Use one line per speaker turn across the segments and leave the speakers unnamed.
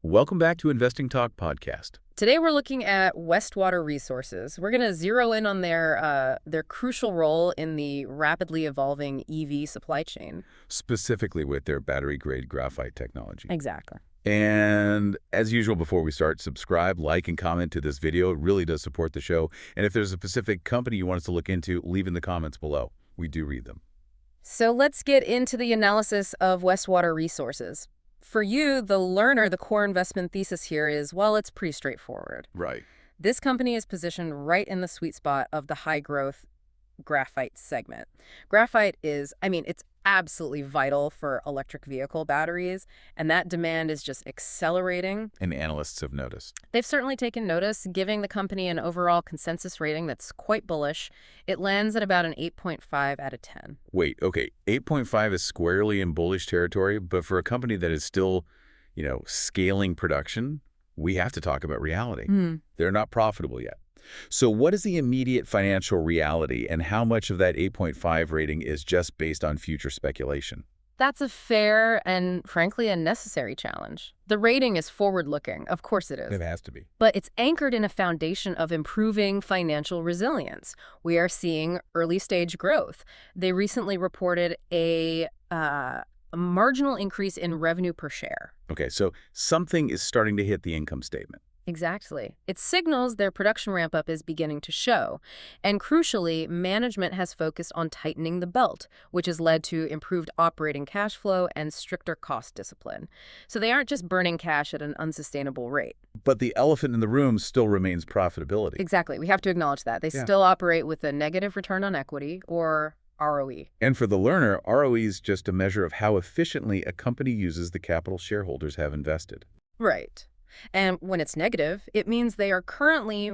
Welcome back to Investing Talk Podcast.
Today we're looking at Westwater Resources. We're going to zero in on their crucial role in the rapidly evolving EV supply chain.
Specifically with their battery-grade graphite technology.
Exactly.
And as usual, before we start, subscribe, like, and comment to this video. It really does support the show. And if there's a specific company you want us to look into, leave in the comments below. We do read them.
So let's get into the analysis of Westwater Resources. For you, the learner, the core investment thesis here is, well, it's pretty straightforward.
Right.
This company is positioned right in the sweet spot of the high-growth graphite segment. Graphite is, it's absolutely vital for electric vehicle batteries, and that demand is just accelerating.
And analysts have noticed.
They've certainly taken notice, giving the company an overall consensus rating that's quite bullish. It lands at about an 8.5 out of 10.
Wait, okay, 8.5 is squarely in bullish territory, but for a company that is still, scaling production, we have to talk about reality. They're not profitable yet. So what is the immediate financial reality, and how much of that 8.5 rating is just based on future speculation?
That's a fair and, frankly, a necessary challenge. The rating is forward-looking. Of course it is.
It has to be.
But it's anchored in a foundation of improving financial resilience. We are seeing early-stage growth. They recently reported a marginal increase in revenue per share.
Okay, so something is starting to hit the income statement.
Exactly. It signals their production ramp-up is beginning to show. And crucially, management has focused on tightening the belt, which has led to improved operating cash flow and stricter cost discipline. So they aren't just burning cash at an unsustainable rate.
But the elephant in the room still remains profitability.
Exactly. We have to acknowledge that. They still operate with a negative return on equity, or ROE.
And for the learner, ROE is just a measure of how efficiently a company uses the capital shareholders have invested.
Right. And when it's negative, it means they are currently,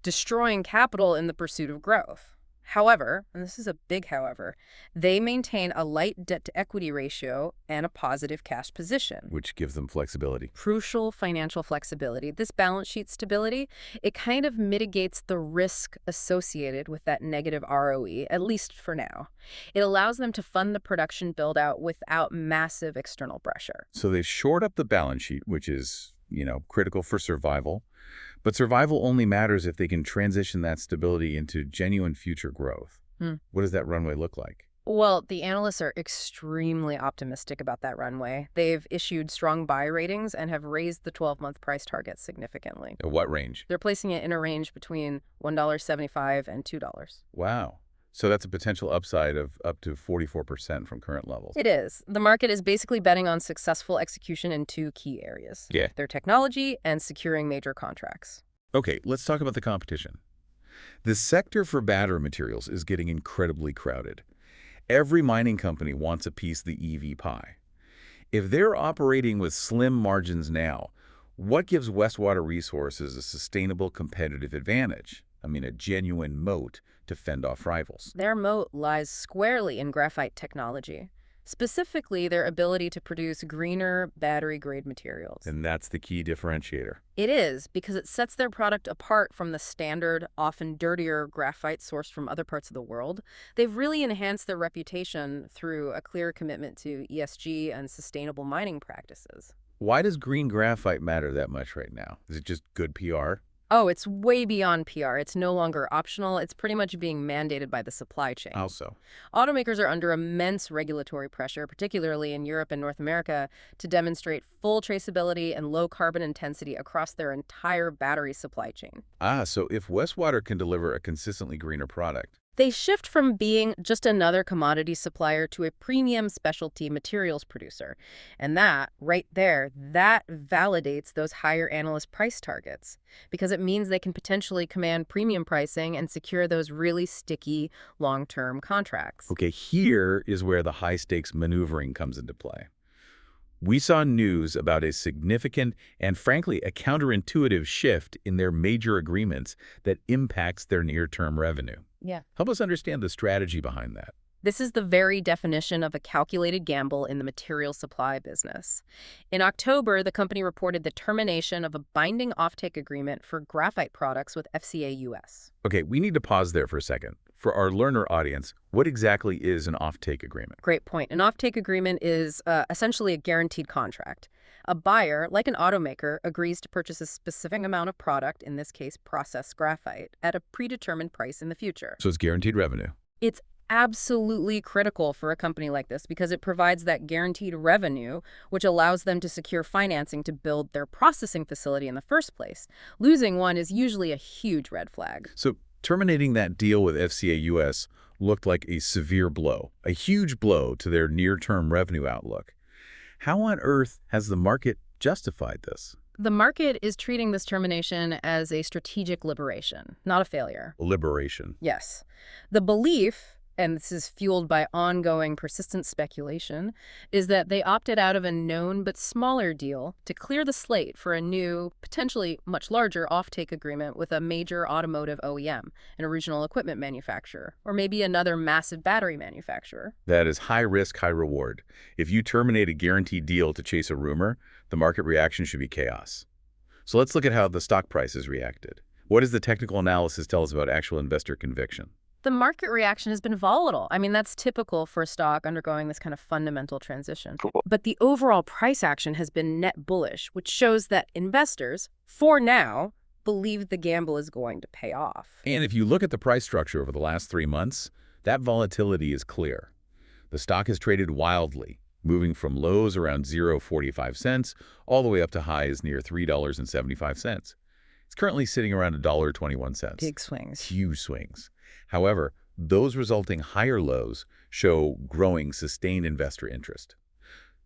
destroying capital in the pursuit of growth. However, and this is a big however, they maintain a light debt-to-equity ratio and a positive cash position.
Which gives them flexibility.
Crucial financial flexibility. This balance sheet stability, it kind of mitigates the risk associated with that negative ROE, at least for now. It allows them to fund the production build-out without massive external pressure.
So they've shored up the balance sheet, which is critical for survival. But survival only matters if they can transition that stability into genuine future growth. What does that runway look like?
Well, the analysts are extremely optimistic about that runway. They've issued strong buy ratings and have raised the 12-month price target significantly.
At what range?
They're placing it in a range between $1.75 and $2.
Wow. So that's a potential upside of up to 44% from current levels.
It is. The market is basically betting on successful execution in two key areas. Their technology and securing major contracts.
Okay, let's talk about the competition. The sector for battery materials is getting incredibly crowded. Every mining company wants a piece of the EV pie. If they're operating with slim margins now, what gives Westwater Resources a sustainable competitive advantage? A genuine moat to fend off rivals.
Their moat lies squarely in graphite technology, specifically their ability to produce greener battery-grade materials.
And that's the key differentiator.
It is, because it sets their product apart from the standard, often dirtier graphite sourced from other parts of the world. They've really enhanced their reputation through a clear commitment to ESG and sustainable mining practices.
Why does green graphite matter that much right now? Is it just good PR?
Oh, it's way beyond PR. It's no longer optional. It's pretty much being mandated by the supply chain.
How so?
Automakers are under immense regulatory pressure, particularly in Europe and North America, to demonstrate full traceability and low carbon intensity across their entire battery supply chain.
So if Westwater can deliver a consistently greener product,
they shift from being just another commodity supplier to a premium specialty materials producer. And that, right there, that validates those higher analyst price targets, because it means they can potentially command premium pricing and secure those really sticky long-term contracts.
Okay, here is where the high-stakes maneuvering comes into play. We saw news about a significant and, frankly, a counterintuitive shift in their major agreements that impacts their near-term revenue. Help us understand the strategy behind that.
This is the very definition of a calculated gamble in the material supply business. In October, the company reported the termination of a binding offtake agreement for graphite products with FCA US.
Okay, we need to pause there for a second. For our learner audience, what exactly is an offtake agreement?
Great point. An offtake agreement is essentially a guaranteed contract. A buyer, like an automaker, agrees to purchase a specific amount of product, in this case processed graphite, at a predetermined price in the future.
So it's guaranteed revenue.
It's absolutely critical for a company like this because it provides that guaranteed revenue, which allows them to secure financing to build their processing facility in the first place. Losing one is usually a huge red flag.
So terminating that deal with FCA US looked like a severe blow, a huge blow to their near-term revenue outlook. How on earth has the market justified this?
The market is treating this termination as a strategic liberation, not a failure.
Liberation.
Yes. The belief, and this is fueled by ongoing persistent speculation, is that they opted out of a known but smaller deal to clear the slate for a new, potentially much larger offtake agreement with a major automotive OEM, an original equipment manufacturer, or maybe another massive battery manufacturer.
That is high risk, high reward. If you terminate a guaranteed deal to chase a rumor, the market reaction should be chaos. So let's look at how the stock price has reacted. What does the technical analysis tell us about actual investor conviction?
The market reaction has been volatile. I mean, that's typical for a stock undergoing this kind of fundamental transition. But the overall price action has been net bullish, which shows that investors, for now, believe the gamble is going to pay off.
And if you look at the price structure over the last 3 months, that volatility is clear. The stock has traded wildly, moving from lows around 0.45 cents all the way up to highs near $3.75. It's currently sitting around $1.21.
Big swings.
Huge swings. However, those resulting higher lows show growing sustained investor interest.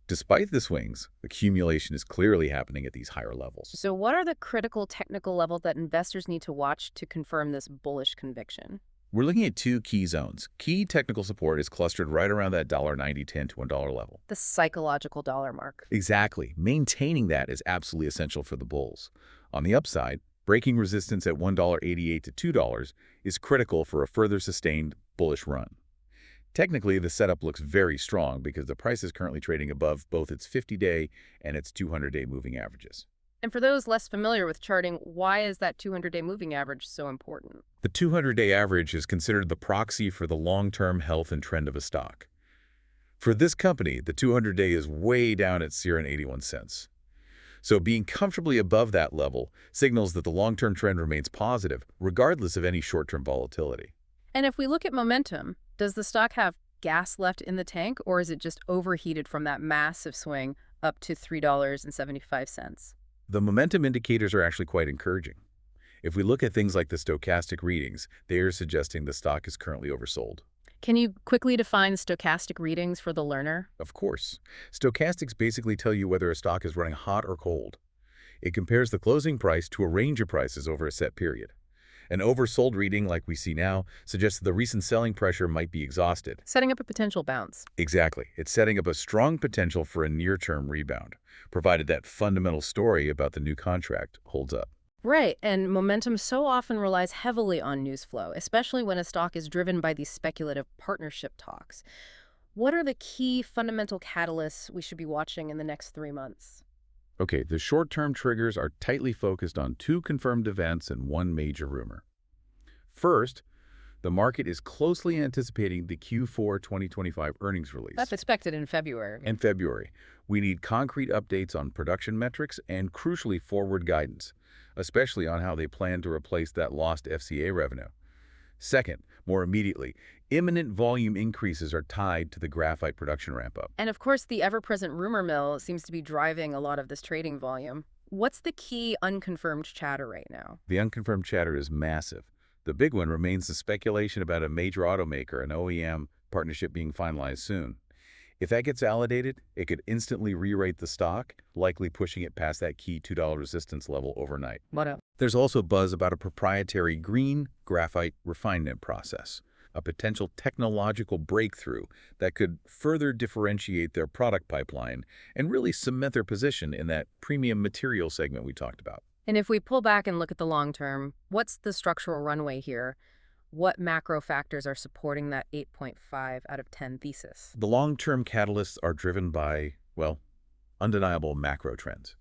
Despite the swings, accumulation is clearly happening at these higher levels.
So what are the critical technical levels that investors need to watch to confirm this bullish conviction?
We're looking at 2 key zones. Key technical support is clustered right around that $1.90, to $1 level.
The psychological dollar mark.
Exactly. Maintaining that is absolutely essential for the bulls. On the upside, breaking resistance at $1.88 to $2 is critical for a further sustained bullish run. Technically, the setup looks very strong because the price is currently trading above both its 50-day and its 200-day moving averages.
And for those less familiar with charting, why is that 200-day moving average so important?
The 200-day average is considered the proxy for the long-term health and trend of a stock. For this company, the 200-day is way down at 0.81 cents. So being comfortably above that level signals that the long-term trend remains positive, regardless of any short-term volatility.
And if we look at momentum, does the stock have gas left in the tank, or is it just overheated from that massive swing up to $3.75?
The momentum indicators are actually quite encouraging. If we look at things like the stochastic readings, they are suggesting the stock is currently oversold.
Can you quickly define stochastic readings for the learner?
Of course. Stochastics basically tell you whether a stock is running hot or cold. It compares the closing price to a range of prices over a set period. An oversold reading, like we see now, suggests that the recent selling pressure might be exhausted.
Setting up a potential bounce.
Exactly. It's setting up a strong potential for a near-term rebound, provided that fundamental story about the new contract holds up.
Right, and momentum so often relies heavily on news flow, especially when a stock is driven by these speculative partnership talks. What are the key fundamental catalysts we should be watching in the next 3 months?
Okay, the short-term triggers are tightly focused on 2 confirmed events and 1 major rumor. First, the market is closely anticipating the Q4 2025 earnings release.
That's expected in February.
In February, we need concrete updates on production metrics and, crucially, forward guidance, especially on how they plan to replace that lost FCA revenue. Second, more immediately, imminent volume increases are tied to the graphite production ramp-up.
And of course, the ever-present rumor mill seems to be driving a lot of this trading volume. What's the key unconfirmed chatter right now?
The unconfirmed chatter is massive. The big one remains the speculation about a major automaker, an OEM, partnership being finalized soon. If that gets validated, it could instantly re-rate the stock, likely pushing it past that key $2 resistance level overnight.
What else?
There's also buzz about a proprietary green graphite refinement process, a potential technological breakthrough that could further differentiate their product pipeline and really cement their position in that premium material segment we talked about.
And if we pull back and look at the long term, what's the structural runway here? What macro factors are supporting that 8.5 out of 10 thesis?
The long-term catalysts are driven by, well, undeniable macro trends.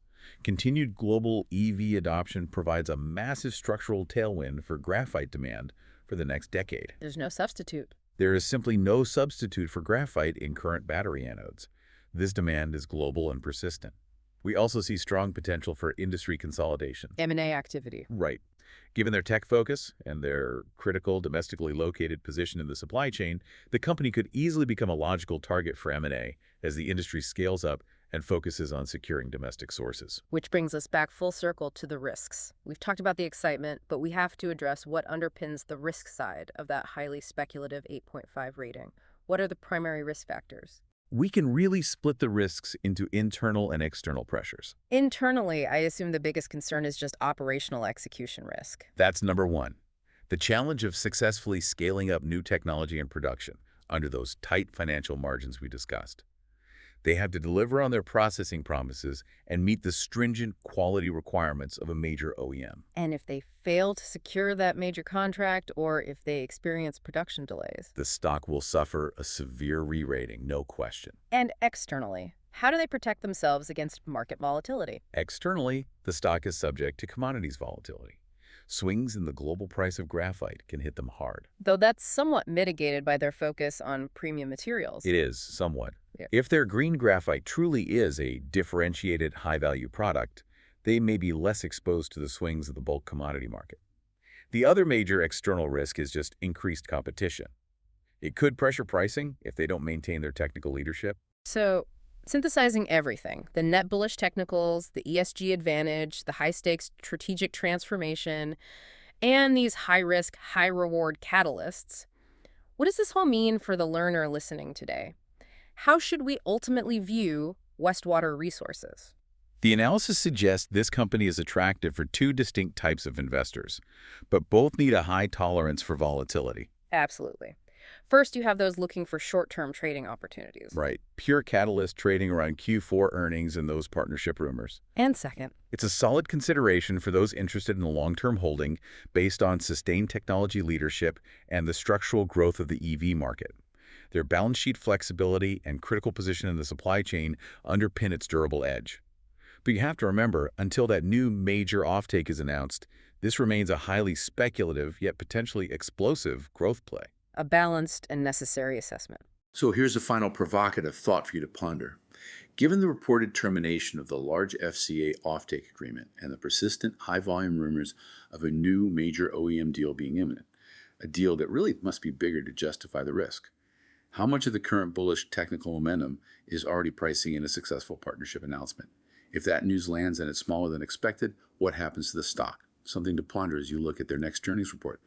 Continued global EV adoption provides a massive structural tailwind for graphite demand for the next decade.
There's no substitute.
There is simply no substitute for graphite in current battery anodes. This demand is global and persistent. We also see strong potential for industry consolidation.
M&A activity.
Right. Given their tech focus and their critical domestically located position in the supply chain, the company could easily become a logical target for M&A as the industry scales up and focuses on securing domestic sources.
Which brings us back full circle to the risks. We've talked about the excitement, but we have to address what underpins the risk side of that highly speculative 8.5 rating. What are the primary risk factors?
We can really split the risks into internal and external pressures.
Internally, I assume the biggest concern is just operational execution risk.
That's number one. The challenge of successfully scaling up new technology and production under those tight financial margins we discussed. They have to deliver on their processing promises and meet the stringent quality requirements of a major OEM.
And if they fail to secure that major contract or if they experience production delays.
The stock will suffer a severe re-rating, no question.
And externally, how do they protect themselves against market volatility?
Externally, the stock is subject to commodities volatility. Swings in the global price of graphite can hit them hard.
Though that's somewhat mitigated by their focus on premium materials.
It is, somewhat.
Yeah.
If their green graphite truly is a differentiated, high-value product, they may be less exposed to the swings of the bulk commodity market. The other major external risk is just increased competition. It could pressure pricing if they don't maintain their technical leadership.
So, synthesizing everything, the net bullish technicals, the ESG advantage, the high-stakes strategic transformation, and these high-risk, high-reward catalysts, what does this all mean for the learner listening today? How should we ultimately view Westwater Resources?
The analysis suggests this company is attractive for two distinct types of investors, but both need a high tolerance for volatility.
Absolutely. First, you have those looking for short-term trading opportunities.
Right. Pure catalyst trading around Q4 earnings and those partnership rumors.
And second,
It's a solid consideration for those interested in a long-term holding based on sustained technology leadership and the structural growth of the EV market. Their balance sheet flexibility and critical position in the supply chain underpin its durable edge. But you have to remember, until that new major offtake is announced, this remains a highly speculative yet potentially explosive growth play.
a balanced and necessary assessment.
So here's a final provocative thought for you to ponder. Given the reported termination of the large FCA offtake agreement and the persistent high-volume rumors of a new major OEM deal being imminent, a deal that really must be bigger to justify the risk, how much of the current bullish technical momentum is already pricing in a successful partnership announcement? If that news lands and it's smaller than expected, what happens to the stock? Something to ponder as you look at their next earnings report.